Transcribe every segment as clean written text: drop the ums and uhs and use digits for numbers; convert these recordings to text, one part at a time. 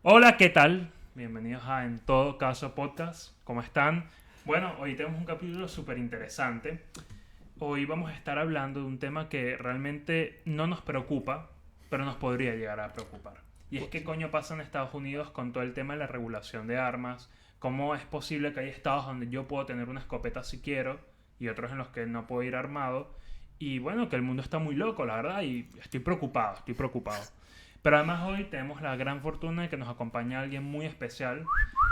Hola, ¿qué tal? Bienvenidos a En Todo Caso Podcast. ¿Cómo están? Bueno, hoy tenemos un capítulo súper interesante. Hoy vamos a estar hablando de un tema que realmente no nos preocupa, pero nos podría llegar a preocupar. Y es qué coño pasa en Estados Unidos con todo el tema de la regulación de armas. ¿Cómo es posible que hay estados donde yo puedo tener una escopeta si quiero y otros en los que no puedo ir armado? Y bueno, que el mundo está muy loco, la verdad, y estoy preocupado. Pero además hoy tenemos la gran fortuna de que nos acompaña alguien muy especial.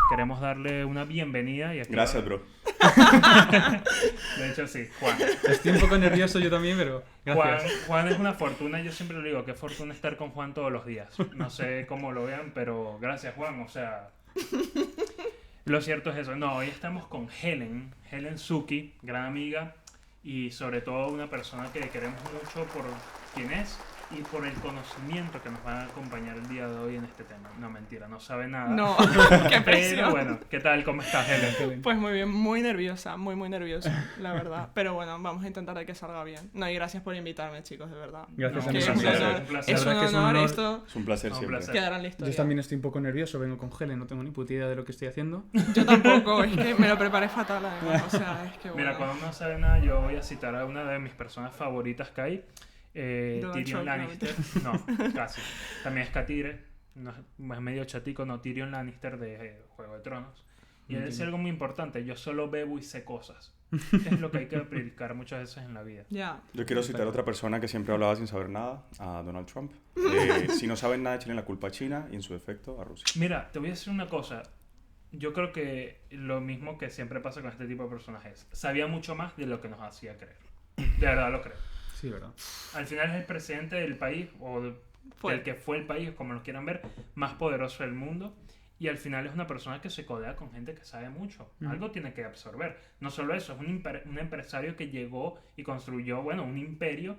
Queremos darle una bienvenida. Y aquí Gracias, bro. De hecho, sí, Juan. Estoy un poco nervioso yo también, pero gracias. Juan es una fortuna. Yo siempre le digo, qué fortuna estar con Juan todos los días. No sé cómo lo vean, pero gracias, Juan. O sea, lo cierto es eso. No, hoy estamos con Helen Suki, gran amiga. Y sobre todo una persona que queremos mucho por quién es y por el conocimiento que nos va a acompañar el día de hoy en este tema. No, mentira, no sabe nada. No, qué presión. Pero bueno, ¿qué tal? ¿Cómo estás, Helen? Pues muy bien, muy nerviosa, muy nerviosa, la verdad. Pero bueno, vamos a intentar de que salga bien. No, y gracias por invitarme, chicos, de verdad. Gracias a Que es nosotros. un placer. honor, Es un honor. esto Es un placer Un siempre. placer. quedará en la historia. Yo también estoy un poco nervioso, vengo con Helen, no tengo ni puta idea de lo que estoy haciendo. Yo tampoco, es que me lo preparé fatal además, o sea, es que bueno. Mira, cuando no sabe nada, yo voy a citar a una de mis personas favoritas que hay. Donald Tyrion Trump, Lannister. No, casi. También es Catire. No, es medio chatico, no. Tyrion Lannister de Juego de Tronos. Y él decía algo muy importante: yo solo bebo y sé cosas. Es lo que hay que predicar muchas veces en la vida. Ya. Yo quiero citar a otra persona que siempre hablaba sin saber nada, a Donald Trump. Si no saben nada, echen la culpa a China y en su defecto a Rusia. Mira, te voy a decir una cosa. Yo creo que lo mismo que siempre pasa con este tipo de personajes. Sabía mucho más de lo que nos hacía creer. De verdad lo creo. Sí, ¿verdad? Al final es el presidente del país, o del que fue el país, como lo quieran ver, más poderoso del mundo. Y al final es una persona que se codea con gente que sabe mucho. Algo tiene que absorber. No solo eso, es un empresario que llegó y construyó, bueno, un imperio.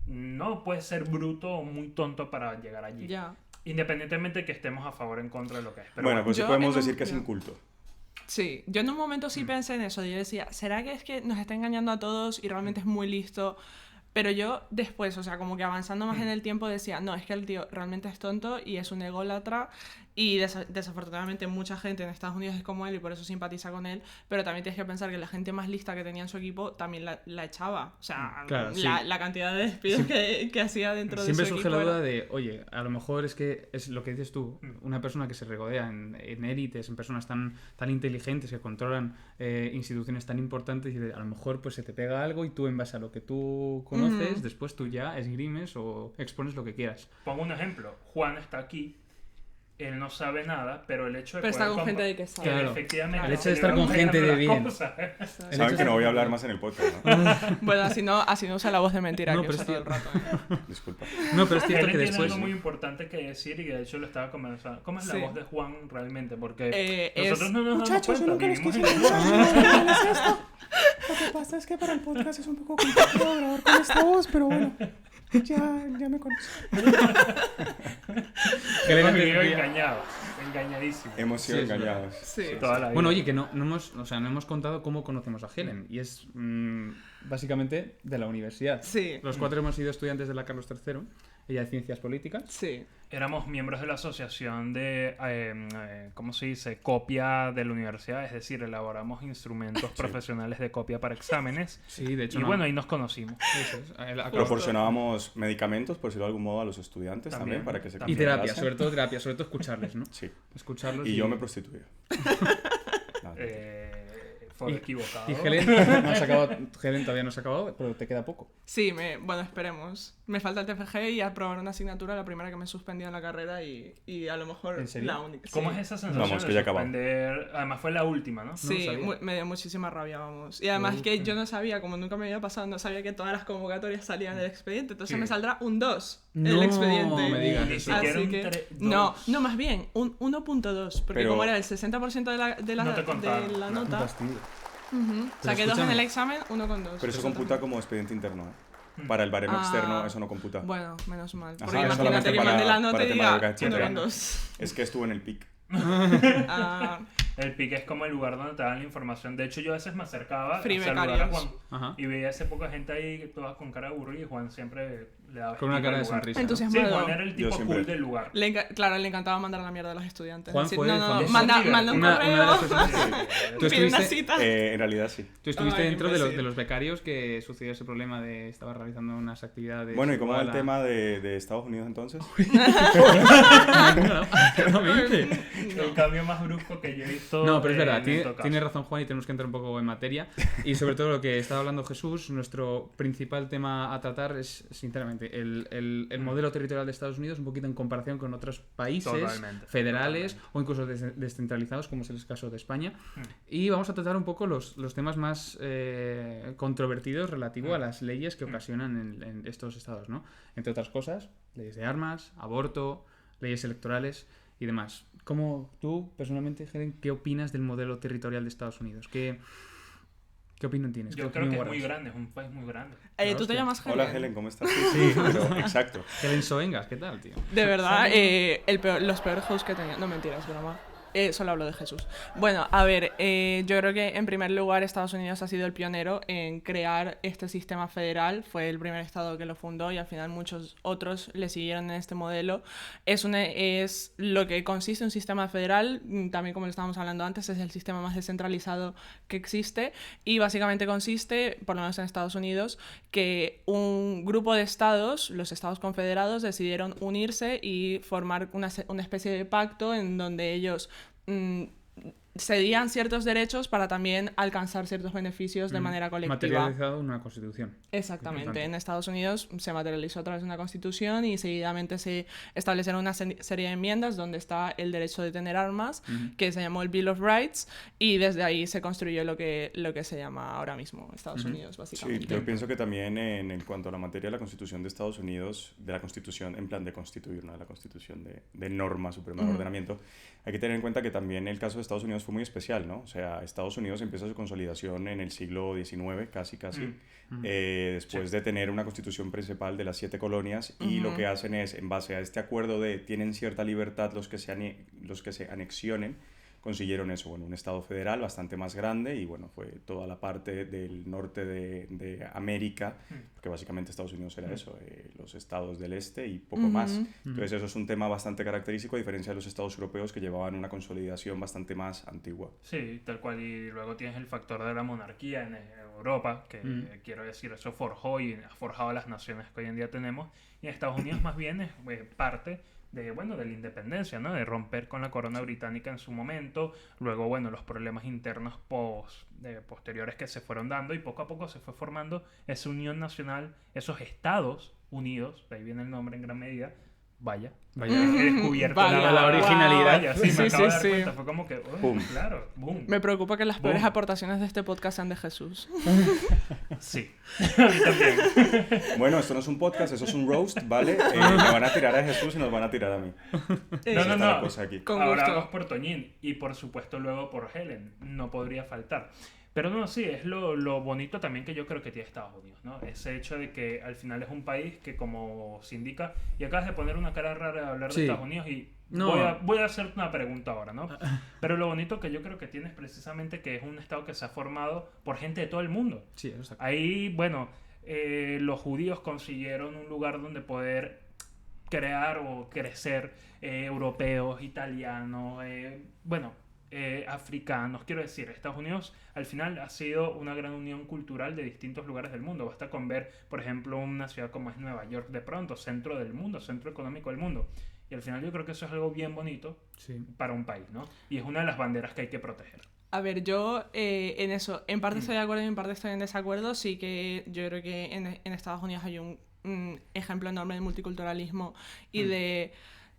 No puede ser bruto o muy tonto para llegar allí. Ya. Independientemente de que estemos a favor o en contra de lo que es. Pero Bueno, pues sí Yo podemos en un- decir que es ya. inculto. Sí, yo en un momento sí pensé en eso. Yo decía, ¿será que es que nos está engañando a todos y realmente es muy listo? Pero yo después, o sea, como que avanzando más en el tiempo decía, no, es que el tío realmente es tonto y es un ególatra y desafortunadamente mucha gente en Estados Unidos es como él y por eso simpatiza con él, pero también tienes que pensar que la gente más lista que tenía en su equipo también la echaba. O sea, Claro, sí. la cantidad de despidos que hacía dentro Siempre de su surge equipo la duda era- de, oye, a lo mejor es que es lo que dices tú, una persona que se regodea en élites, en personas tan inteligentes que controlan instituciones tan importantes y a lo mejor pues se te pega algo y tú en base a lo que tú conoces, después tú ya esgrimes o expones lo que quieras. pongo un ejemplo. Juan está aquí. Él no sabe nada, pero el hecho de Pero está poder con gente compa- de que sabe. Claro. Efectivamente, El hecho de estar celebra con gente de las bien. cosas. Saben que no voy a hablar más en el podcast, ¿no? Bueno, así no usa la voz de mentira No, que pero usa es todo el rato. ¿eh? Disculpa. No, pero es cierto Helen que tiene después... algo muy importante que decir y que de hecho lo estaba conversando. ¿Cómo es la Sí. voz de Juan realmente? Porque Es- nosotros no nos Muchachos, yo damos nunca cuenta. los Vivimos quise en- hablar. ¿Qué es esto? Lo que pasa es que para el podcast es un poco complicado grabar con esta voz, pero bueno, ya me conocen. Helen Hemos antes vivido decía- engañados, engañadísimos. Hemos sido Sí, es engañados. Sí. Toda la vida. Bueno, oye, que no hemos contado cómo conocemos a Helen. Y es básicamente de la universidad. Sí. Los cuatro hemos sido estudiantes de la Carlos III, ella de Ciencias Políticas. Sí. Éramos miembros de la asociación de, ¿cómo se dice? Copia de la universidad, es decir, elaboramos instrumentos profesionales de copia para exámenes. Sí, de hecho. Y no- bueno, ahí nos conocimos. eso es. Proporcionábamos medicamentos, por decirlo de algún modo, a los estudiantes También, también, para que se Y también. terapia, concentrasen. sobre todo escucharles, ¿no? Sí. Escucharlos. Y yo me prostituía. Nada. Fue Y- equivocado. Y Helen, Helen todavía no se ha acabado, pero te queda poco. Sí, bueno, esperemos. Me falta el TFG y aprobar una asignatura, la primera que me suspendió en la carrera y a lo mejor ¿En serio? la única. ¿Cómo sí. es esa sensación Vamos, de que ya acabamos. suspender? Además fue la última, ¿no? Sí, sabía. me dio muchísima rabia, vamos. Y además que yo no sabía, como nunca me había pasado, no sabía que todas las convocatorias salían del expediente. Entonces Sí. me saldrá un 2 No el expediente. me digas Ni eso. siquiera Así un que... 2. No, más bien, un 1.2. Porque Pero- como era el 60% de la No te contaron, de la claro. Un nota, fastidio. saqué 2 en escúchame. el examen, 1.2. Pero eso computa como expediente interno, ¿eh? Para el baremo Ah. externo eso no computa. Bueno, menos mal. Ajá, Porque es imagínate solamente que mande la para nota y tema de diga educación. 1.2. Es que estuvo en el PIC. Ah, El pique es como el lugar donde te dan la información. De hecho, yo a veces me acercaba Free a saludar a becarios. Juan Ajá. y veía ese poca gente ahí todas con cara aburrida y Juan siempre le daba Con una estilo cara al de lugar. sonrisa. ¿no? Entusiasmo. Sí, Juan era el Yo tipo siempre- cool del lugar. Claro, le encantaba mandar a la mierda a los estudiantes. Juan Decir, fue no, no, famoso. manda un Una de correo, las personas que- Tú pide una estuviste- cita. En realidad sí. Tú estuviste Ay, dentro imbécil. de los becarios que sucedió ese problema de estaba realizando unas actividades. Bueno, ¿y cómo va el igual a- tema de Estados Unidos entonces? Nuevamente. El cambio más brusco que yo he visto. No, pero es verdad, en tiene, todo caso. tiene razón Juan y tenemos que entrar un poco en materia. Y sobre todo lo que estaba hablando Jesús, nuestro principal tema a tratar es, sinceramente, el modelo territorial de Estados Unidos, un poquito en comparación con otros países Totalmente, federales totalmente. o incluso descentralizados, como es el caso de España. Mm. Y vamos a tratar un poco los temas más controvertidos relativo a las leyes que ocasionan en estos estados, ¿no? Entre otras cosas, leyes de armas, aborto, leyes electorales y demás. ¿Cómo tú, personalmente, Helen, qué opinas del modelo territorial de Estados Unidos? ¿Qué opinión tienes? ¿Qué Yo creo opinión que es guardas? muy grande, es un país muy grande. ¿Tú te Hostia. llamas Helen? Hola Helen, ¿cómo estás? Sí, pero exacto. Helen Soengas, ¿qué tal, tío? De verdad, los peores hosts que tenía. No, mentiras, broma. Solo hablo de Jesús. Bueno, a ver, yo creo que en primer lugar Estados Unidos ha sido el pionero en crear este sistema federal. Fue el primer estado que lo fundó y al final muchos otros le siguieron en este modelo. Es lo que consiste un sistema federal, también como lo estábamos hablando antes, es el sistema más descentralizado que existe y básicamente consiste, por lo menos en Estados Unidos, que un grupo de estados, los estados confederados, decidieron unirse y formar una especie de pacto en donde ellos cedían ciertos derechos para también alcanzar ciertos beneficios de manera colectiva. Materializado en una constitución. Exactamente. Importante. En Estados Unidos se materializó a través de una constitución y seguidamente se establecieron una serie de enmiendas donde está el derecho de tener armas, que se llamó el Bill of Rights, y desde ahí se construyó lo que se llama ahora mismo Estados Unidos, Sí, básicamente. yo pienso que también en cuanto a la materia de la Constitución de Estados Unidos, de la Constitución en plan de constituir, no de la Constitución de norma suprema de ordenamiento, hay que tener en cuenta que también el caso de Estados Unidos fue muy especial, ¿no? O sea, Estados Unidos empieza su consolidación en el siglo XIX, casi, después de tener una constitución principal de las 7 colonias, y lo que hacen es, en base a este acuerdo de tienen cierta libertad los que se anexionen, consiguieron eso, bueno, un estado federal bastante más grande y bueno, fue toda la parte del norte de América, porque básicamente Estados Unidos era eso, los estados del este y poco más. Entonces eso es un tema bastante característico a diferencia de los estados europeos que llevaban una consolidación bastante más antigua. Sí, tal cual. Y luego tienes el factor de la monarquía en Europa, que quiero decir, eso forjó y ha forjado las naciones que hoy en día tenemos. Y en Estados Unidos más bien es parte de la independencia, ¿no? De romper con la corona británica en su momento, luego, bueno, los problemas internos posteriores que se fueron dando y poco a poco se fue formando esa unión nacional, esos Estados Unidos, de ahí viene el nombre en gran medida. Vaya, he descubierto Vaya, la originalidad. Vaya, sí, me acabo de dar sí. cuenta, fue como que, Boom. claro, boom. Me preocupa que las peores Boom. aportaciones de este podcast sean de Jesús. Sí, a mí también. Bueno, esto no es un podcast, eso es un roast, ¿vale? Me van a tirar a Jesús y nos van a tirar a mí. No, Está la cosa aquí. Con Ahora gusto. vamos por Toñín y por supuesto luego por Helen, no podría faltar. Pero no, sí, es lo bonito también que yo creo que tiene Estados Unidos, ¿no? Ese hecho de que al final es un país que, como se indica, y acabas de poner una cara rara de hablar Sí. de Estados Unidos y No. voy a hacerte una pregunta ahora, ¿no? Pero lo bonito que yo creo que tiene es precisamente que es un estado que se ha formado por gente de todo el mundo. Sí, eso está claro. Ahí, bueno, los judíos consiguieron un lugar donde poder crear o crecer, europeos, italianos, africanos. Quiero decir, Estados Unidos al final ha sido una gran unión cultural de distintos lugares del mundo. Basta con ver, por ejemplo, una ciudad como es Nueva York de pronto, centro del mundo, centro económico del mundo. Y al final yo creo que eso es algo bien bonito Sí. para un país, ¿no? Y es una de las banderas que hay que proteger. A ver, yo en eso, en parte estoy de acuerdo y en parte estoy en desacuerdo. Sí que yo creo que en Estados Unidos hay un ejemplo enorme de multiculturalismo y de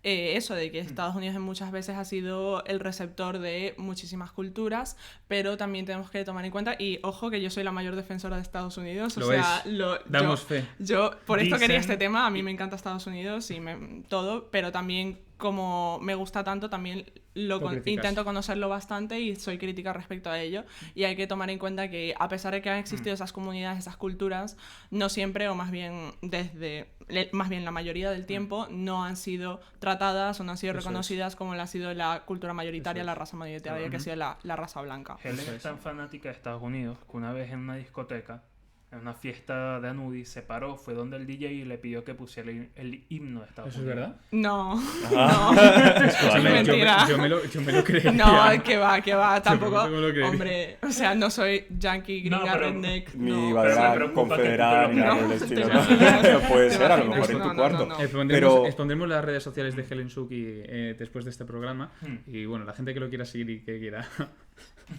eso, de que Estados Unidos muchas veces ha sido el receptor de muchísimas culturas, pero también tenemos que tomar en cuenta, y ojo que yo soy la mayor defensora de Estados Unidos, Lo o sea, es. Damos fe. yo por esto quería Dicen- este tema, a mí me encanta Estados Unidos y todo, pero también como me gusta tanto, también criticas. intento conocerlo bastante y soy crítica respecto a ello. Y hay que tomar en cuenta que a pesar de que han existido esas comunidades, esas culturas, no siempre, o más bien la mayoría del tiempo, no han sido tratadas o no han sido reconocidas como la ha sido la cultura mayoritaria, la raza mayoritaria, que ha sido la raza blanca. Helen es tan fanática de Estados Unidos que una vez en una discoteca, en una fiesta de Anudi, se paró, fue donde el DJ y le pidió que pusiera el himno de Estados ¿Eso es Unidos. verdad? No, Vale. es mentira. Yo me lo creería. No, que va, tampoco. me lo creería. Hombre, o sea, no soy yankee, No, gringa, pero- redneck. Ni no. Pero me bandera preocupa que confederada tú ni te lo nada por el creas. estilo. ¿Te ¿no? imaginas? Pero puede ¿Te ser, a lo imaginas? mejor en tu No, cuarto. no. Expondremos las redes sociales de Helen Suki después de este programa. Y bueno, la gente que lo quiera seguir y que quiera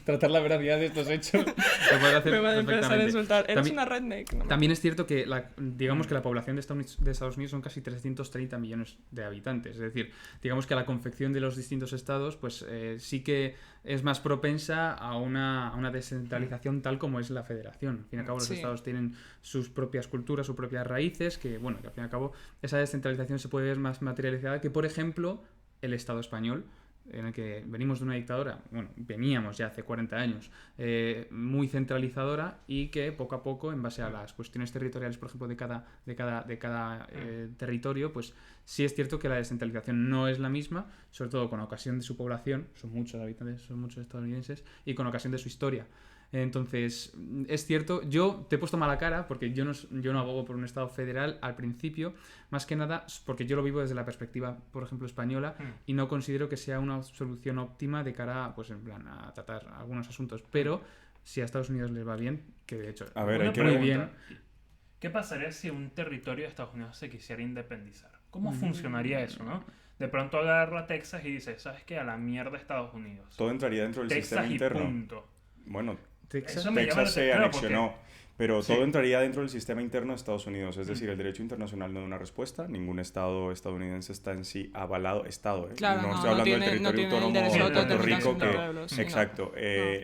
tratar la veracidad de estos hechos lo puede hacer Me van a empezar a perfectamente. insultar. Eres También- una redneck. No. También es cierto que digamos que la población de Estados Unidos son casi 330 millones de habitantes. Es decir, digamos que la confección de los distintos estados pues sí que es más propensa a una descentralización tal como es la federación. Al fin y al cabo los Sí. estados tienen sus propias culturas, sus propias raíces, que bueno, que al fin y al cabo esa descentralización se puede ver más materializada que, por ejemplo, el Estado español, en el que venimos de una dictadura, bueno, veníamos ya hace 40 años, muy centralizadora y que poco a poco, en base a las cuestiones territoriales, por ejemplo, de cada territorio, pues sí es cierto que la descentralización no es la misma, sobre todo con ocasión de su población, son muchos habitantes, son muchos estadounidenses, y con ocasión de su historia. Entonces, es cierto, yo te he puesto mala cara porque yo no abogo por un Estado federal al principio, más que nada porque yo lo vivo desde la perspectiva, por ejemplo, española, y no considero que sea una solución óptima de cara, pues en plan, a tratar algunos asuntos. Pero si a Estados Unidos les va bien, que de hecho A ver, Una hay que muy pregunta. bien. ¿Qué pasaría si un territorio de Estados Unidos se quisiera independizar? ¿Cómo funcionaría eso, no? De pronto agarra Texas y dice, ¿sabes qué? A la mierda Estados Unidos. Todo entraría dentro del sistema Texas y interno. punto. Bueno, Texas, Eso me llama la Texas se atención, anexionó, pero Sí. todo entraría dentro del sistema interno de Estados Unidos. Es decir, el derecho internacional no da una respuesta. Ningún estado estadounidense está en sí avalado. Estado, ¿eh? Claro, no no, estoy hablando no tiene del territorio el autónomo derecho de a Puerto autodeterminación Rico del que... pueblo, sí, Exacto.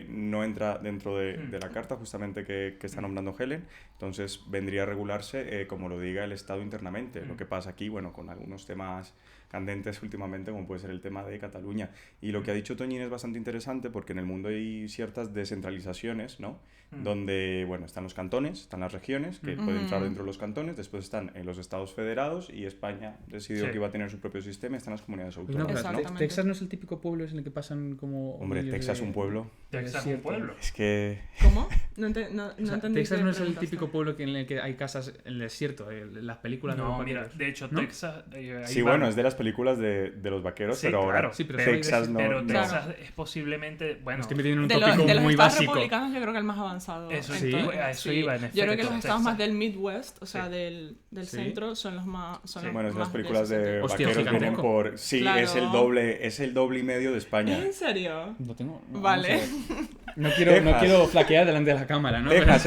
No entra dentro de Mm. la carta justamente que está nombrando Helen. Entonces vendría a regularse como lo diga el Estado internamente. Lo que pasa aquí, bueno, con algunos temas candentes últimamente, como puede ser el tema de Cataluña. Y lo que ha dicho Toñín es bastante interesante porque en el mundo hay ciertas descentralizaciones, ¿no? Donde, bueno, están los cantones, están las regiones, que pueden entrar dentro de los cantones, después están los estados federados y España decidió Sí. que iba a tener su propio sistema y están las comunidades Oye, no, autónomas, pero ¿no? Exactamente. Texas no es el típico pueblo en el que pasan como... Hombre, millos Texas de- un pueblo. Texas es un desierto. pueblo. Es que... ¿Cómo? No O sea, entendí. Texas qué no es el preguntaste. típico pueblo en el que hay casas en el desierto, las películas de los No, mira, vaqueros. de hecho, ¿No? Texas... ahí Sí, va. bueno, es de las películas de los vaqueros, Sí, pero ahora claro, Sí, pero Texas no... Pero no. Texas es posiblemente... Bueno, Estoy metiendo en un De, tópico de los muy estados básico. republicanos yo creo que el más avanzado. Eso sí, a eso iba, en Yo creo que efecto, los estados Texas. más del Midwest, o sea, Sí. del Sí. centro, son los más... Son Sí. los Bueno, es más las películas ese de sentido. Hostia, vaqueros vienen gigantesco. por... Sí, Claro. es el doble y medio de España. ¿En serio? Lo tengo. no, Vale. vamos a ver. No quiero Texas. flaquear delante de la cámara, ¿no? Texas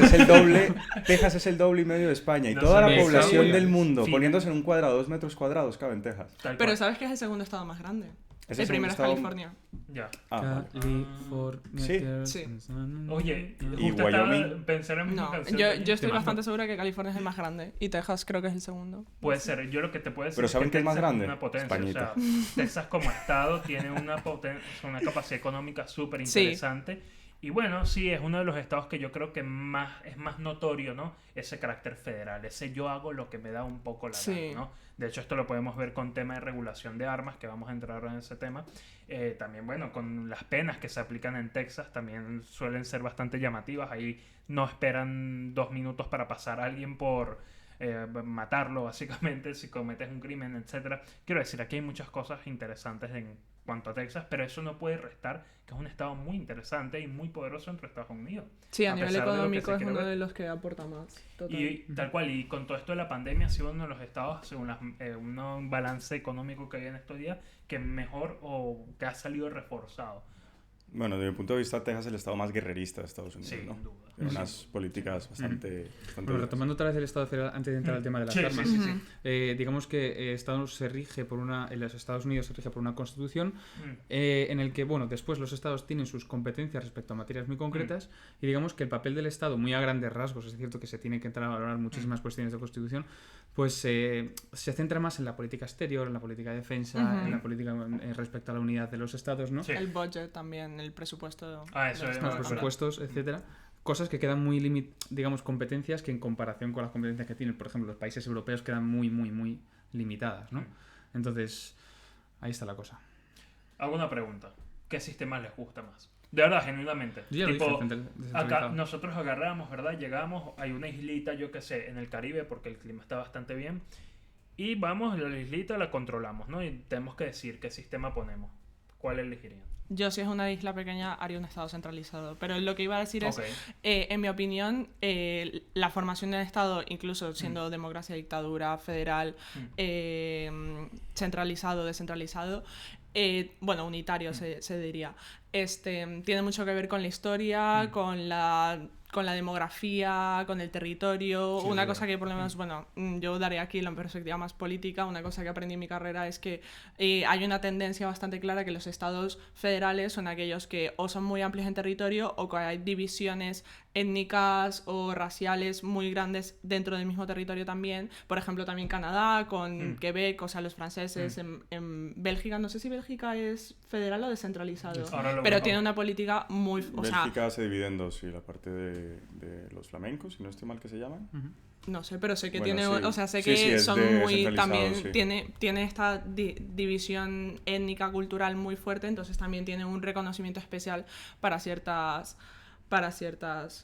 es el doble y medio de España y No toda la sabía, población sí. del mundo Sí. poniéndose en un cuadrado, 2 metros cuadrados, cabe en Texas. Tal Pero cual. ¿sabes que es el segundo estado más grande? Es El primero es estado- California. Ya. Ah, vale. California. Sí. Oye, ¿Y justo estaba Wyoming? pensando en No, canción yo de- estoy de- bastante segura que California es el más grande y Texas creo que es el segundo. Puede ser, yo lo que te puedo decir Pero ¿saben qué es más Texas grande? una potencia, Españita. o sea, Texas como estado tiene una una capacidad económica súper interesante. Y bueno, sí, es uno de los estados que yo creo que es más notorio, ¿no? Ese carácter federal, ese yo hago lo que me da un poco la Sí. gana, ¿no? De hecho, esto lo podemos ver con tema de regulación de armas, que vamos a entrar ahora en ese tema. También, bueno, con las penas que se aplican en Texas, también suelen ser bastante llamativas. Ahí no esperan 2 minutos para pasar a alguien por matarlo, básicamente, si cometes un crimen, etcétera. Quiero decir, aquí hay muchas cosas interesantes en cuanto a Texas, pero eso no puede restar que es un estado muy interesante y muy poderoso entre Estados Unidos. Sí, a A nivel pesar de lo que económico se es quiere uno ver. de los que aporta más. Total. Y tal cual, y con todo esto de la pandemia ha sido uno de los estados, según un balance económico que hay en estos días, que mejor o que ha salido reforzado. Bueno, desde mi punto de vista, Texas es el estado más guerrerista de Estados Unidos, Sin ¿no? duda. Tiene unas políticas bastante Bueno, duras. retomando otra vez el Estado federal, antes de entrar al tema de las Sí, armas, sí, sí, sí. digamos que en los Estados Unidos se rige por una constitución Mm. en el que, bueno, después los estados tienen sus competencias respecto a materias muy concretas y digamos que el papel del Estado, muy a grandes rasgos, es cierto que se tiene que entrar a valorar muchísimas cuestiones de constitución, pues se centra más en la política exterior, en la política de defensa, en la política respecto a la unidad de los estados, ¿no? Sí. El budget también, el presupuesto. Ah, eso del es Estado. Los presupuestos, etcétera. Cosas que quedan muy digamos, competencias que en comparación con las competencias que tienen, por ejemplo, los países europeos quedan muy limitadas, ¿no? Entonces, ahí está la cosa. Hago una pregunta. ¿Qué sistema les gusta más? De verdad, genuinamente. Yo ya lo Tipo, dije, acá descentralizado. nosotros agarramos, ¿verdad? Llegamos, hay una islita, yo qué sé, en el Caribe, porque el clima está bastante bien. Y vamos, la islita la controlamos, ¿no? Y tenemos que decir qué sistema ponemos. ¿Cuál elegirían? Yo, si es una isla pequeña, haría un Estado centralizado. Pero lo que iba a decir es, Ok. en mi opinión, la formación del Estado, incluso siendo democracia, dictadura, federal, centralizado, descentralizado, bueno, unitario se diría, tiene mucho que ver con la historia, con la demografía, con el territorio. Sí, Una es cosa verdad. que por lo menos, bueno, yo daré aquí la perspectiva más política. Una cosa que aprendí en mi carrera es que hay una tendencia bastante clara que los estados federales son aquellos que o son muy amplios en territorio o que hay divisiones étnicas o raciales muy grandes dentro del mismo territorio también. Por ejemplo, también Canadá, con Quebec, o sea, los franceses. En Bélgica, no sé si Bélgica es federal o descentralizado, Ahora lo pero vemos. tiene una política muy... O sea, Bélgica se divide en dos, sí, la parte de los flamencos, si no estoy mal que se llaman. no sé, pero sé que Bueno, tiene, sí. o sea, sé Sí, que sí, es son muy descentralizado, también sí. tiene esta división étnica cultural muy fuerte, entonces también tiene un reconocimiento especial para ciertas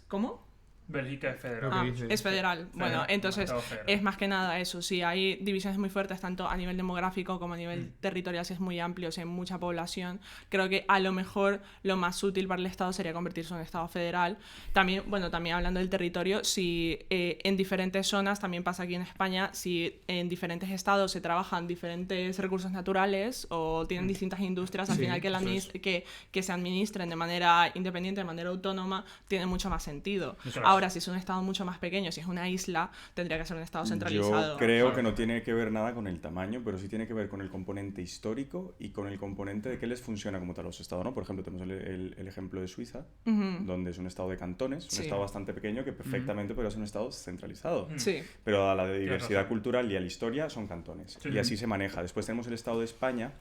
¿cómo? Bélgica es federal. Lo que Ah, dice. es federal. Bueno, Federal, entonces Estado federal. es más que nada eso. Sí, hay divisiones muy fuertes, tanto a nivel demográfico como a nivel territorial, si es muy amplio, si hay mucha población. Creo que a lo mejor lo más útil para el Estado sería convertirse en un Estado federal. También, bueno, también hablando del territorio, si en diferentes zonas, también pasa aquí en España, si en diferentes estados se trabajan diferentes recursos naturales o tienen distintas industrias, al Sí, final que, eso es. que se administren de manera independiente, de manera autónoma, tiene mucho más sentido. Eso es. Ahora, si es un estado mucho más pequeño, si es una isla, tendría que ser un estado centralizado. Yo creo Claro. que no tiene que ver nada con el tamaño, pero sí tiene que ver con el componente histórico y con el componente de qué les funciona como tal a los estados, ¿no? Por ejemplo, tenemos el ejemplo de Suiza, donde es un estado de cantones, un Sí. estado bastante pequeño que perfectamente podría ser un estado centralizado. Sí. Pero a la de diversidad razón. cultural y a la historia son cantones. Sí. Y así se maneja. Después tenemos el estado de España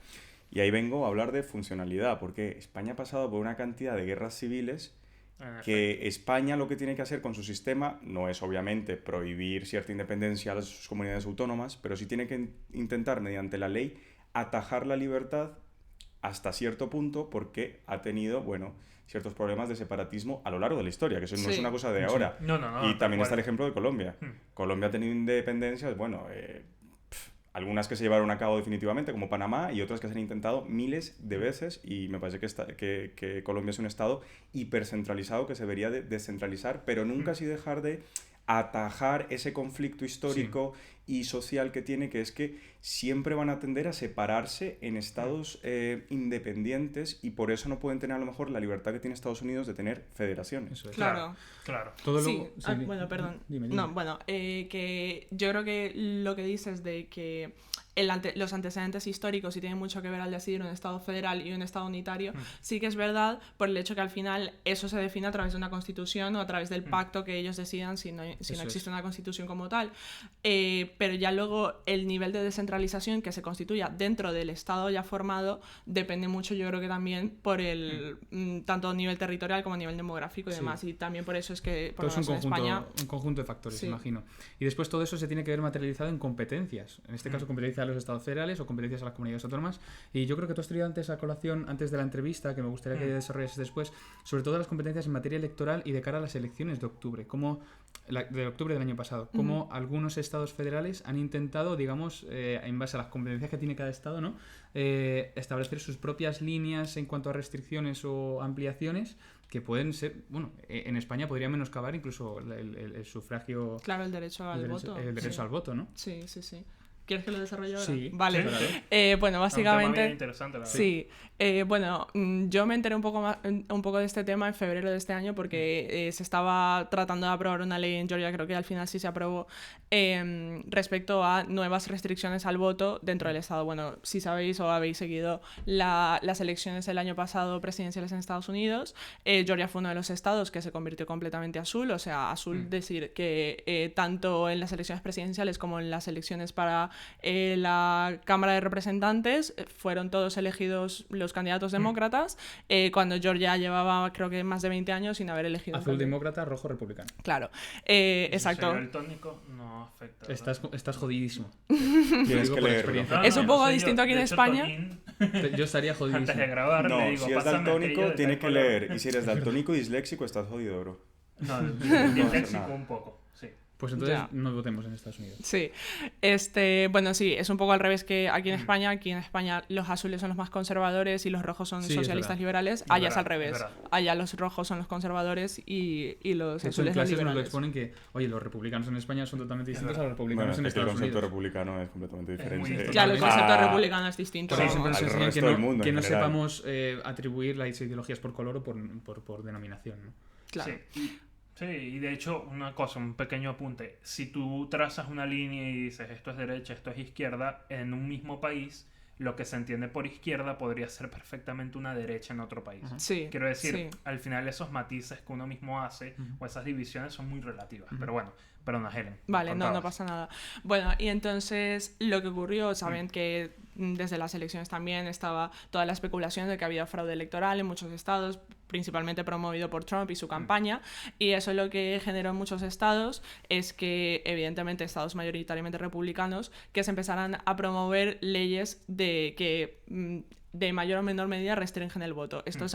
y ahí vengo a hablar de funcionalidad, porque España ha pasado por una cantidad de guerras civiles que España lo que tiene que hacer con su sistema no es obviamente prohibir cierta independencia a sus comunidades autónomas, pero sí tiene que intentar mediante la ley atajar la libertad hasta cierto punto porque ha tenido, bueno, ciertos problemas de separatismo a lo largo de la historia, que eso no es Sí. una cosa de ahora. No, Y tal también cual. está el ejemplo de Colombia. Colombia ha tenido independencias, bueno, algunas que se llevaron a cabo definitivamente, como Panamá, y otras que se han intentado miles de veces, y me parece que Colombia es un estado hipercentralizado que se debería de descentralizar, pero nunca así dejar de atajar ese conflicto histórico y social que tiene, que es que siempre van a tender a separarse en estados independientes y por eso no pueden tener a lo mejor la libertad que tiene Estados Unidos de tener federaciones. Eso es. Claro. Claro. Todo Sí, luego- sí, bueno, perdón. Dime. No, bueno, que yo creo que lo que dices de que los antecedentes históricos sí tienen mucho que ver al decidir un Estado federal y un Estado unitario, sí que es verdad por el hecho que al final eso se define a través de una constitución o a través del pacto que ellos decidan si no Eso existe es. una constitución como tal. Pero ya luego el nivel de descentralización que se constituya dentro del Estado ya formado depende mucho, yo creo que también por el tanto a nivel territorial como a nivel demográfico y Sí. demás. Y también por eso es que por Todo lo es un menos en España... conjunto de factores, Sí. imagino. Y después todo eso se tiene que ver materializado en competencias. En este caso, competencias a los estados federales o competencias a las comunidades autónomas. Y yo creo que tú has traído antes a colación, antes de la entrevista, que me gustaría que desarrollases después, sobre todo las competencias en materia electoral y de cara a las elecciones de octubre. De octubre del año pasado. Cómo algunos estados federales han intentado, digamos, en base a las competencias que tiene cada estado, ¿no? Establecer sus propias líneas en cuanto a restricciones o ampliaciones que pueden ser, bueno, en España podría menoscabar incluso el sufragio, Claro, el derecho al voto. el derecho Sí. al voto, ¿no? Sí, sí, sí. ¿Quieres que lo desarrolle ahora? Sí. Vale. Sí, claro. Bueno, Es un tema bien básicamente... interesante, la verdad. Sí, bueno, yo me enteré un poco de este tema en febrero de este año porque se estaba tratando de aprobar una ley en Georgia, creo que al final sí se aprobó, respecto a nuevas restricciones al voto dentro del estado. Bueno, si sabéis o habéis seguido las elecciones el año pasado presidenciales en Estados Unidos, Georgia fue uno de los estados que se convirtió completamente azul, o sea, azul decir que tanto en las elecciones presidenciales como en las elecciones para la Cámara de Representantes fueron todos elegidos los candidatos demócratas, cuando Georgia llevaba creo que más de 20 años sin haber elegido un Azul candidato. demócrata, rojo republicano. Claro, Si exacto. soy daltónico, no afecta. ¿verdad? Estás jodidísimo. Tienes digo que por leerlo. experiencia. Es un poco yo sé, distinto aquí de en hecho, España. Toñín, Yo estaría antes de jodidísimo. grabar, No, le digo, si es "Pásame aquello daltónico, de tiene tal que color". leer. Y si eres daltónico y disléxico, estás jodido, bro. No, No disléxico nada. un poco, sí. Pues entonces Ya. no votemos en Estados Unidos. Sí, bueno, sí, es un poco al revés que aquí en España. Aquí en España los azules son los más conservadores y los rojos son Sí, es socialistas verdad. liberales. Es Allá es verdad, al revés. es verdad. Allá los rojos son los conservadores y los De hecho, en azules los clases nos lo liberales. exponen que, oye, los republicanos en España son totalmente distintos a verdad. los republicanos Bueno, en es que el Estados concepto Unidos. republicano es completamente Es muy diferente. distinto. Claro, el concepto a- republicano es distinto. Por eso siempre al nos enseñan resto del mundo que en no general. sepamos atribuir las ideologías por color o por denominación, ¿no? Claro. Sí. Sí, y de hecho, una cosa, un pequeño apunte. Si tú trazas una línea y dices esto es derecha, esto es izquierda, en un mismo país, lo que se entiende por izquierda podría ser perfectamente una derecha en otro país. Sí, Quiero decir, sí. al final esos matices que uno mismo hace o esas divisiones son muy relativas. Pero bueno, perdona, Helen. Vale, no contabas. pasa nada. Bueno, y entonces lo que ocurrió, saben que desde las elecciones también estaba toda la especulación de que había fraude electoral en muchos estados, principalmente promovido por Trump y su campaña, y eso lo que generó en muchos estados es que, evidentemente, estados mayoritariamente republicanos, que se empezaran a promover leyes de que de mayor o menor medida restringen el voto. Esto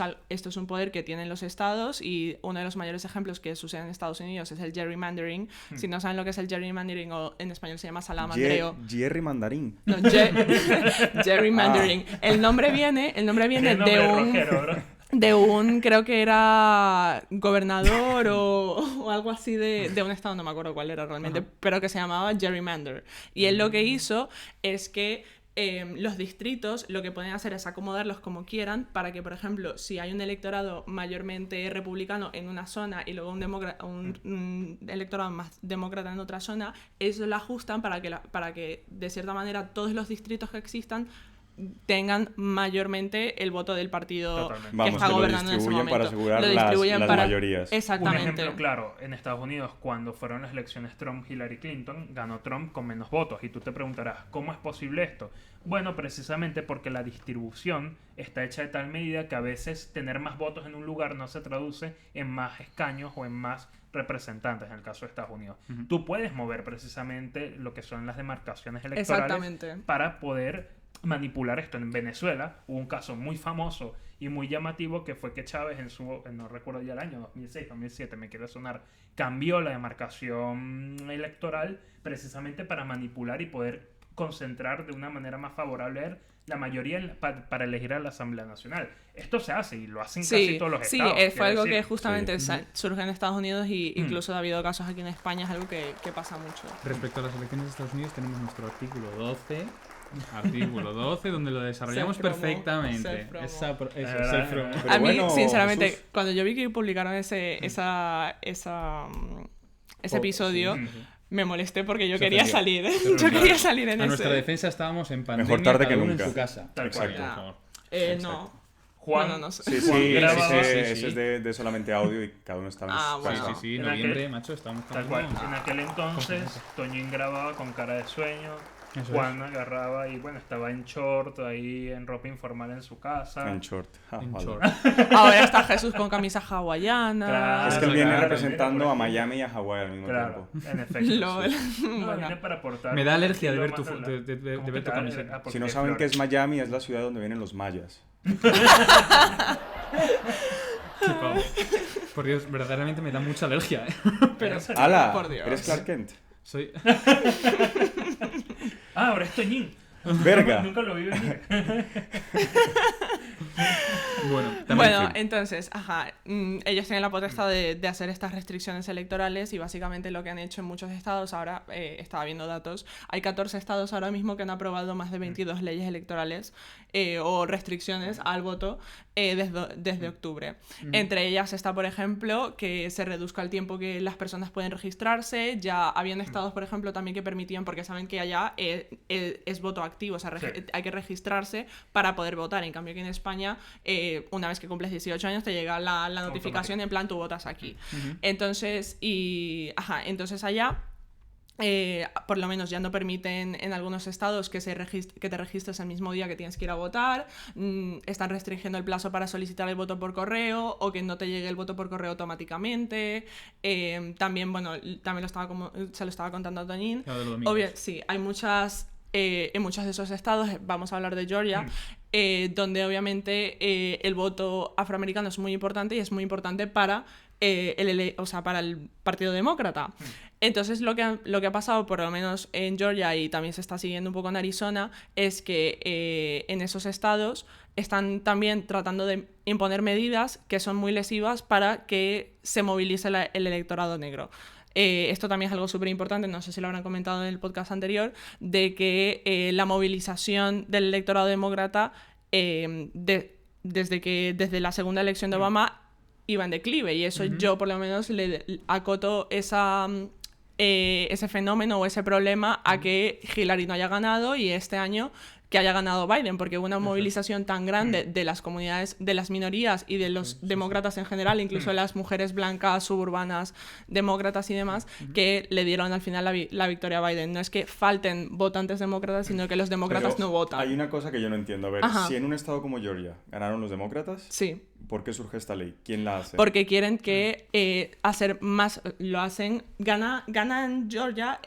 es un poder que tienen los estados y uno de los mayores ejemplos que sucede en Estados Unidos es el gerrymandering. Si no saben lo que es el gerrymandering, o en español se llama salamandreo. Jerry Mandarín. No, gerrymandering. El nombre viene Qué de nombre un... rockero, bro. De un, creo que era gobernador o algo así de un estado, no me acuerdo cuál era realmente, pero que se llamaba Gerrymander. Y él lo que hizo es que los distritos lo que pueden hacer es acomodarlos como quieran para que, por ejemplo, si hay un electorado mayormente republicano en una zona y luego un electorado más demócrata en otra zona, ellos lo ajustan para que de cierta manera todos los distritos que existan tengan mayormente el voto del partido Totalmente. que Vamos, está que lo gobernando en ese distribuyen momento. para asegurar Lo las distribuyen para... mayorías. Un Exactamente. ejemplo claro, en Estados Unidos, cuando fueron las elecciones Trump-Hillary Clinton, ganó Trump con menos votos. Y tú te preguntarás, ¿cómo es posible esto? Bueno, precisamente porque la distribución está hecha de tal medida que a veces tener más votos en un lugar no se traduce en más escaños o en más representantes, en el caso de Estados Unidos. Tú puedes mover precisamente lo que son las demarcaciones electorales Exactamente. para poder manipular esto. En Venezuela hubo un caso muy famoso y muy llamativo que fue que Chávez no recuerdo ya el año, 2006, 2007, me quiere sonar, cambió la demarcación electoral precisamente para manipular y poder concentrar de una manera más favorable la mayoría para elegir a la Asamblea Nacional. Esto se hace y lo hacen casi todos los estados. fue quiero algo decir. que justamente surge en Estados Unidos y incluso ha habido casos aquí en España, es algo que pasa mucho. Respecto a las elecciones de Estados Unidos tenemos nuestro artículo 12, donde lo desarrollamos Self-promo, perfectamente. self-promo. Eso, verdad, self-promo. Pero A mí, bueno, sinceramente, Jesús. cuando yo vi que publicaron ese episodio, me molesté porque yo Se quería ofendió. salir. Se Yo ofendió. quería salir en A nuestra ese. defensa estábamos en pandemia, Mejor tarde que cada uno nunca. en su casa. Tal cual. Exacto, Ya. por favor. No. Juan, Bueno, no sé. Sí, Juan sí, grababa- ese sí. es de solamente audio y cada uno estaba en Ah, su bueno. casa. Sí, sí, En noviembre, aquel- macho, estamos tal cual. como- En aquel entonces, Toñín grababa con cara de sueño. Eso Juan agarraba y bueno, estaba en short, ahí en ropa informal en su casa. En short. Ja, En vale. short. Ahora está Jesús con camisa hawaiana. Claro. Es que él viene Claro, representando viene a por aquí. Miami y a Hawái al mismo Claro, tiempo. en efecto. Lol. Sí. No, Bueno. viene para aportar Me da un alergia de estilo ver tu más fo- relajado. de ¿Cómo ver que tu te da camiseta. alergia? Porque Si no saben qué flores. es Miami, es la ciudad donde vienen los mayas. Qué pavo. Por Dios, verdaderamente me da mucha alergia, ¿eh? Pero, ¡Hala! por Dios. ¿Eres Clark Kent? Soy... Ah, ahora es Toñín. ¡Verga! Nunca lo vi venir. Bueno, también Bueno, sí. entonces, ellos tienen la potestad de hacer estas restricciones electorales y básicamente lo que han hecho en muchos estados, ahora estaba viendo datos, hay 14 estados ahora mismo que han aprobado más de 22 leyes electorales o restricciones al voto desde octubre. Entre ellas está, por ejemplo, que se reduzca el tiempo que las personas pueden registrarse. Ya habían estados, por ejemplo, también que permitían, porque saben que allá es voto activo, o sea, hay que registrarse para poder votar. En cambio, aquí en España, una vez que cumples 18 años, te llega la notificación en plan, tú votas aquí. Entonces, entonces allá... por lo menos ya no permiten en algunos estados que te registres el mismo día que tienes que ir a votar. Están restringiendo el plazo para solicitar el voto por correo o que no te llegue el voto por correo automáticamente. También, bueno, también se lo estaba contando a Toñín. Sí, hay muchas... en muchos de esos estados, vamos a hablar de Georgia, donde obviamente el voto afroamericano es muy importante y es muy importante para para el Partido Demócrata. Entonces lo que ha pasado, por lo menos en Georgia y también se está siguiendo un poco en Arizona, es que en esos estados están también tratando de imponer medidas que son muy lesivas para que se movilice el electorado negro. Esto también es algo súper importante, no sé si lo habrán comentado en el podcast anterior, de que la movilización del electorado demócrata desde la segunda elección de Obama iba en declive, y eso yo por lo menos le acoto ese fenómeno o ese problema a que Hillary no haya ganado y este año que haya ganado Biden, porque hubo una movilización tan grande de las comunidades, de las minorías y de los demócratas en general, incluso de las mujeres blancas, suburbanas, demócratas y demás, que le dieron al final la victoria a Biden. No es que falten votantes demócratas, sino que los demócratas Pero no votan. hay una cosa que yo no entiendo. A ver, si en un estado como Georgia ganaron los demócratas, Sí. ¿por qué surge esta ley? ¿Quién la hace? Porque quieren que hacer más, lo hacen, gana en Georgia,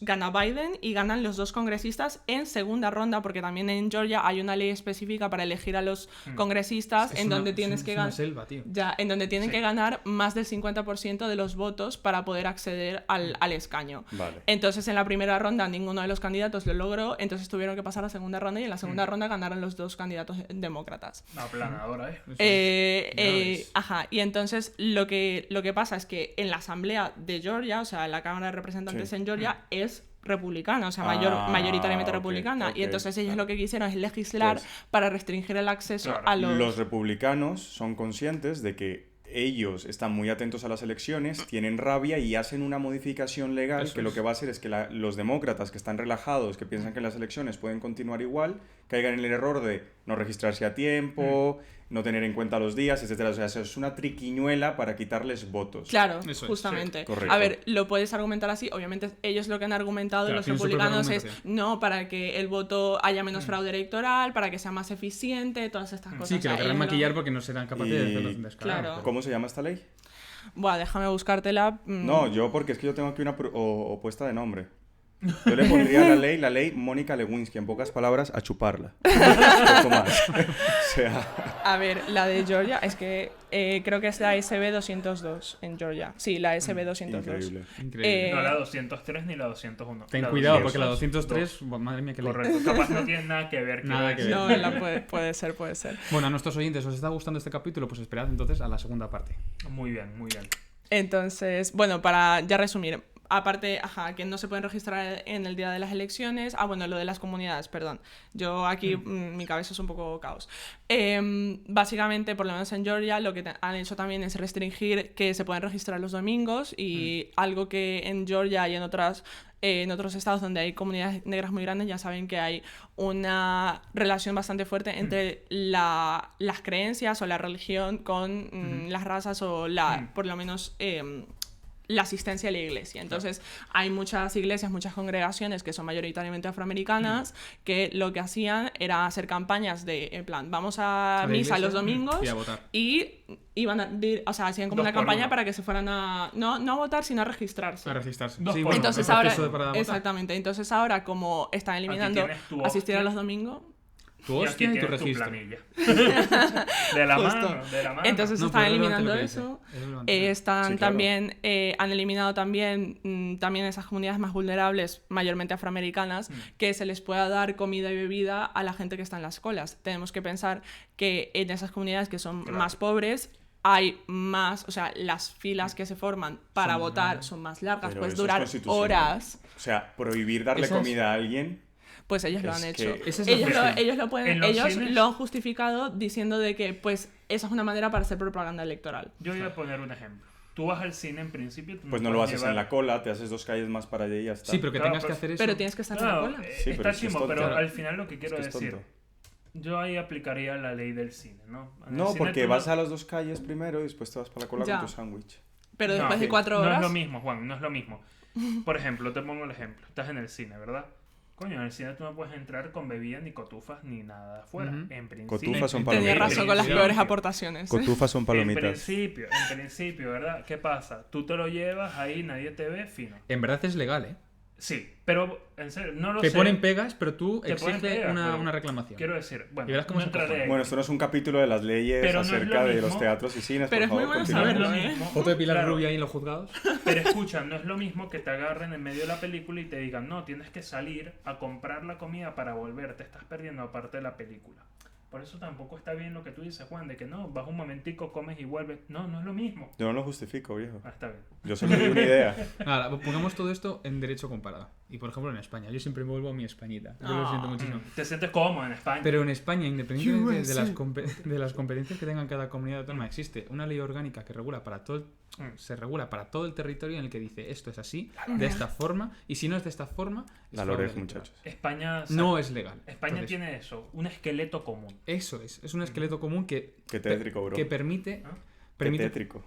gana Biden y ganan los dos congresistas en segunda ronda, porque también en Georgia hay una ley específica para elegir a los congresistas en donde tienes que ganar, en donde tienen que ganar más del 50% de los votos para poder acceder al escaño. Vale. Entonces en la primera ronda ninguno de los candidatos lo logró, entonces tuvieron que pasar a la segunda ronda y en la segunda ronda ganaron los dos candidatos demócratas. Aplanadora, Y entonces lo que pasa es que en la asamblea de Georgia, o sea, la Cámara de Representantes en Georgia es republicana, o sea, mayoritariamente republicana, y entonces ellos lo que quisieron es legislar para restringir el acceso a Los republicanos son conscientes de que ellos están muy atentos a las elecciones, tienen rabia y hacen una modificación legal que lo que va a hacer es que los demócratas que están relajados, que piensan que las elecciones pueden continuar igual, caigan en el error de no registrarse a tiempo, no tener en cuenta los días, etcétera. O sea, eso es una triquiñuela para quitarles votos. Claro, Eso es, justamente. sí, correcto. A ver, lo puedes argumentar así. Obviamente ellos lo que han argumentado, Claro, los tienen su propia republicanos, es argumentación. para que el voto haya menos fraude electoral, para que sea más eficiente, todas estas cosas. Sí, que O lo sea, querrán ellos maquillar porque no serán capaces de hacerlo sin descarado. Claro. ¿Cómo se llama esta ley? Buah, déjame buscártela. No, yo porque es que yo tengo aquí una opuesta de nombre. Yo le pondría la ley Mónica Lewinsky, en pocas palabras, a chuparla. Un poco más. O sea... A ver, la de Georgia, es que creo que es la SB 202 en Georgia. Sí, la SB 202. Increíble. No la 203 ni la 201. Ten La cuidado, 202. porque la 203, madre mía, que ley. Correcto, capaz no tiene nada que ver. Nada que ver. No, puede ser. Bueno, a nuestros oyentes, ¿os está gustando este capítulo? Pues esperad entonces a la segunda parte. Muy bien, muy bien. Entonces, bueno, para ya resumir, aparte, que no se pueden registrar en el día de las elecciones. Bueno, lo de las comunidades, perdón. Yo aquí, mi cabeza es un poco caos. Básicamente, por lo menos en Georgia, lo que han hecho también es restringir que se pueden registrar los domingos y algo que en Georgia y en otros estados donde hay comunidades negras muy grandes ya saben que hay una relación bastante fuerte entre las creencias o la religión con las razas o por lo menos la asistencia a la iglesia. Entonces hay muchas iglesias, muchas congregaciones que son mayoritariamente afroamericanas que lo que hacían era hacer campañas en plan, vamos a misa los domingos y a votar. y iban hacían como 2 una por campaña 1. para que se fueran no a votar, sino a registrarse. A registrarse. 2 Sí, por 1. Entonces el ahora, proceso para votar. exactamente, entonces ahora como están eliminando tienes tu asistir a hostia. los domingos, Tu Y aquí hostia y tu tienes registro. planilla. de la Justo. mano, de la mano. Entonces No, están pero es relevante eliminando lo que dice, eso. es relevante. Están Sí, claro. también, han eliminado también esas comunidades más vulnerables, mayormente afroamericanas, que se les pueda dar comida y bebida a la gente que está en las colas. Tenemos que pensar que en esas comunidades que son Claro. más pobres hay más, o sea, las filas que se forman para Son votar más. son más largas, Pero puedes eso es durar constitucional. horas. O sea, prohibir darle Esas- comida a alguien... Pues ellos lo Es han que- hecho. Esa es la Ellos, cuestión. ellos lo pueden, En los ellos cines- lo han justificado diciendo de que pues esa es una manera para hacer propaganda electoral. Yo voy a poner un ejemplo. Tú vas al cine en principio. Tú Pues no lo puedes haces llevar- en la cola, te haces 2 calles más para allá y ya está. Sí, pero que Claro, tengas que pues- hacer eso. Pero tienes que estar en la Claro, cola. Sí, pero está es que es chimo, pero tonto. al final lo que quiero Es que es decir, tonto. yo ahí aplicaría la ley del cine, ¿no? En el No, cine porque tú vas a las 2 calles primero y después te vas para la cola Ya. con tu sándwich. Pero No, después de sí. 4 No horas. es lo mismo, Juan, no es lo mismo. Por ejemplo, te pongo el ejemplo. Estás en el cine, ¿verdad? Coño, en el cine tú no puedes entrar con bebida, ni cotufas, ni nada afuera. Ujú. En principio. Cotufas son Tenía palomitas. razón con las En peores principio. aportaciones. Cotufas son En principio, ¿verdad? ¿Qué pasa? Tú te lo llevas ahí, nadie te ve, fino. En verdad es legal, ¿eh? Sí, pero en serio, no lo Te sé. ponen pegas, pero tú Te ponen exiges pegas, pero una reclamación. Quiero decir, bueno, Y verás cómo no se entraré cojonan. ahí. Bueno, esto no es un capítulo de las leyes Pero no es acerca lo de los mismo. teatros y cines, Pero por es muy favor, bueno No es continuemos. lo saberlo, ¿eh? mismo. Foto de Pilar Claro. Rubio ahí en los juzgados. Pero escucha, no es lo mismo que te agarren en medio de la película y te digan, no, tienes que salir a comprar la comida para volver, te estás perdiendo aparte de la película. Por eso tampoco está bien lo que tú dices, Juan, de que no, vas un momentico, comes y vuelves. No, no es lo mismo. Yo no lo justifico, viejo. Ah, está bien. Yo solo di una idea. Ahora, pongamos todo esto en derecho comparado. Y por ejemplo en España. Yo siempre vuelvo a mi Españita. Yo lo siento muchísimo. Te sientes cómodo en España. Pero en España, independientemente de las, USA. de las competencias que tenga cada comunidad autónoma, existe una ley orgánica que regula para todo se regula para todo el territorio en el que dice esto es así, de esta forma, y si no es de esta forma, es La fraude Loreg, electoral. muchachos. España, No es legal. España Entonces, tiene eso, un esqueleto común. Eso es un esqueleto común que, Qué tétrico, bro. que permite... ¿Ah? Qué permite tétrico.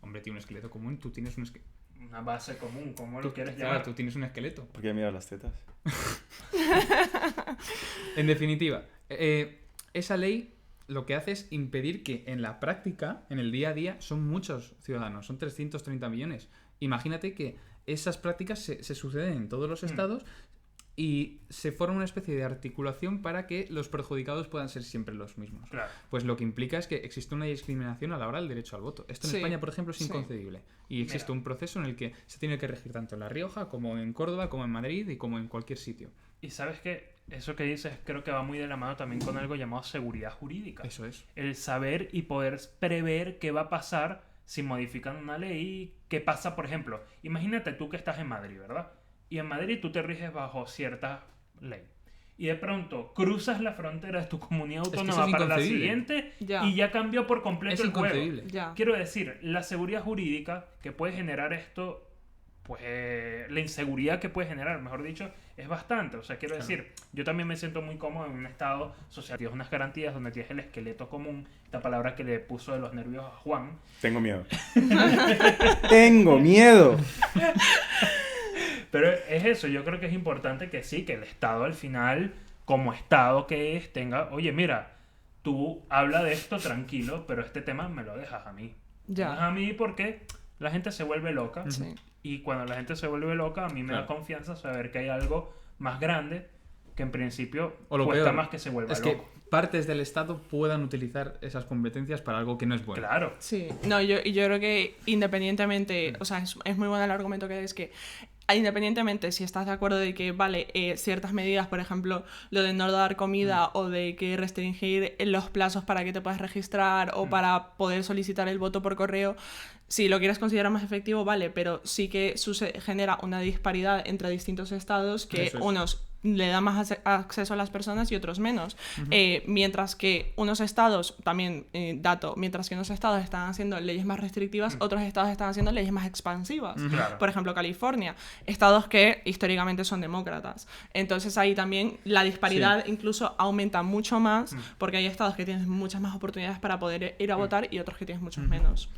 Hombre, tiene un esqueleto común, tú tienes un esqueleto. Una base común, ¿cómo lo quieres Claro, llamar? tú tienes un esqueleto. ¿Por qué miras las tetas? En definitiva, esa ley lo que hace es impedir que en la práctica, en el día a día, son muchos ciudadanos, son 330 millones. Imagínate que esas prácticas se suceden en todos los estados y se forma una especie de articulación para que los perjudicados puedan ser siempre los mismos. Claro. Pues lo que implica es que existe una discriminación a la hora del derecho al voto. Esto en Sí, España, por ejemplo, es sí. inconcebible. Y existe Mira. un proceso en el que se tiene que regir tanto en La Rioja como en Córdoba, como en Madrid y como en cualquier sitio. Y sabes que eso que dices creo que va muy de la mano también con algo llamado seguridad jurídica. Eso es. El saber y poder prever qué va a pasar si modifican una ley. ¿Qué pasa, por ejemplo? Imagínate tú que estás en Madrid, ¿verdad? Y en Madrid tú te riges bajo cierta ley. Y de pronto cruzas la frontera de tu comunidad que eso autónoma es para la inconcebible. siguiente Ya. y ya cambió por completo Es el juego. inconcebible. Ya. Quiero decir, la seguridad jurídica que puede generar esto, pues la inseguridad que puede generar, mejor dicho, es bastante. O sea, quiero decir, yo también me siento muy cómodo en un estado social. Tienes unas garantías donde tienes el esqueleto común, esta palabra que le puso de los nervios a Juan. Tengo miedo. Tengo miedo. Pero es eso, yo creo que es importante que sí, que el Estado al final, como Estado que es, tenga, oye, mira, tú habla de esto tranquilo, pero este tema me lo dejas a mí. Ya. Me dejas a mí porque la gente se vuelve loca. Sí. Y cuando la gente se vuelve loca, a mí me da Claro. confianza saber que hay algo más grande que en principio O lo cuesta peor, más que se vuelva es loco. que partes del Estado puedan utilizar esas competencias para algo que no es bueno. Claro. Sí, no, yo creo que independientemente, o sea, es muy bueno el argumento que es que independientemente si estás de acuerdo de que, vale, ciertas medidas, por ejemplo, lo de no dar comida o de que restringir los plazos para que te puedas registrar o para poder solicitar el voto por correo, si lo quieres considerar más efectivo, vale, pero sí que genera una disparidad entre distintos estados que Eso es. unos le dan más acceso a las personas y otros menos. Mientras que unos estados, también mientras que unos estados están haciendo leyes más restrictivas, otros estados están haciendo leyes más expansivas. Claro. Por ejemplo, California, estados que históricamente son demócratas. Entonces ahí también la disparidad incluso aumenta mucho más porque hay estados que tienen muchas más oportunidades para poder ir a votar y otros que tienen muchos menos.